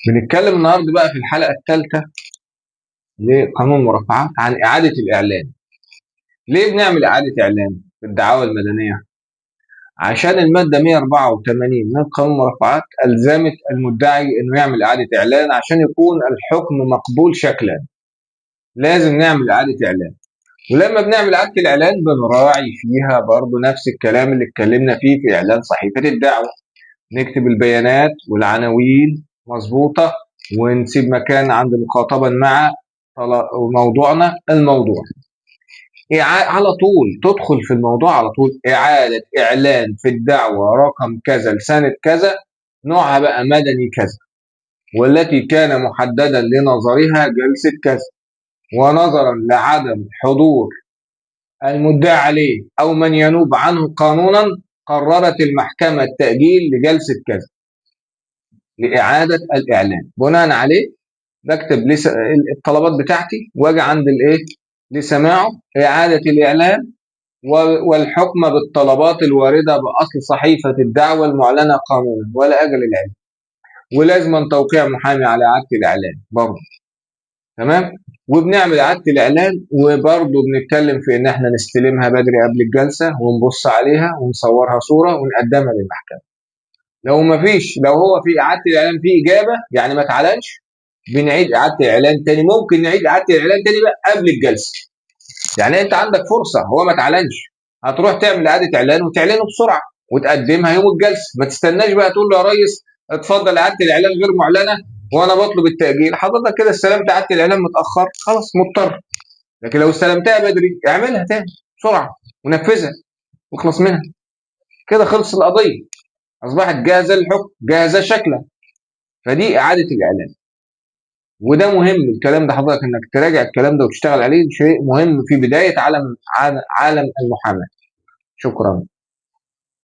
بنتكلم النهارده بقى في الحلقة الثالثة لقانون المرافعات عن إعادة الإعلان. ليه بنعمل إعادة إعلان في الدعاوى المدنية؟ عشان المادة 184 من قانون المرافعات ألزمت المدعي إنه يعمل إعادة إعلان عشان يكون الحكم مقبول شكلا. لازم نعمل إعادة إعلان، ولما بنعمل إعادة الإعلان بنراعي فيها برضه نفس الكلام اللي اتكلمنا فيه في إعلان صحيفة الدعوة. نكتب البيانات والعناوين مظبوطة، ونسيب مكان عند مخاطبا مع موضوعنا الموضوع. على طول تدخل في الموضوع على طول. إعادة إعلان في الدعوة رقم كذا لسنة كذا، نوعها بقى مدني كذا، والتي كان محددا لنظرها جلسة كذا، ونظرا لعدم حضور المدعى عليه أو من ينوب عنه قانونا قررت المحكمة التأجيل لجلسة كذا لإعادة الإعلان. بناء عليه بكتب الطلبات بتاعتي واجي عند الايه لسماعه إعادة الإعلان والحكم بالطلبات الواردة بأصل صحيفة الدعوة المعلنة قانونا ولا أجل العلم، ولازما توقيع محامي على إعادة الإعلان برضه. تمام. وبنعمل إعادة الإعلان وبرضه بنتكلم في إن إحنا نستلمها بدري قبل الجلسة ونبص عليها ونصورها صورة ونقدمها للمحكمة. لو هو في إعادة الإعلان في إجابة يعني ما اتعلنش، بنعيد إعادة الإعلان تاني. ممكن نعيد إعادة الإعلان تاني بقى قبل الجلسة. يعني أنت عندك فرصة، هو ما اتعلنش، هتروح تعمل إعادة إعلان وتعلنه بسرعة وتقدمها يوم الجلسة. ما تستناش بقى تقول له يا ريس اتفضل إعادة الإعلان غير معلنة وأنا بطلب التأجيل. حضرتك كده استلمت إعادة الإعلان متأخر، خلاص مضطر. لكن لو استلمتها بدري اعملها تاني بسرعة ونفذها واخلص منها. كده خلص القضية، أصبحت جاهزة للحكم، جاهزة شكلا. فدي إعادة الإعلان، وده مهم الكلام ده حضرتك انك تراجع الكلام ده وتشتغل عليه. شيء مهم في بداية عالم المحاماة. شكرا.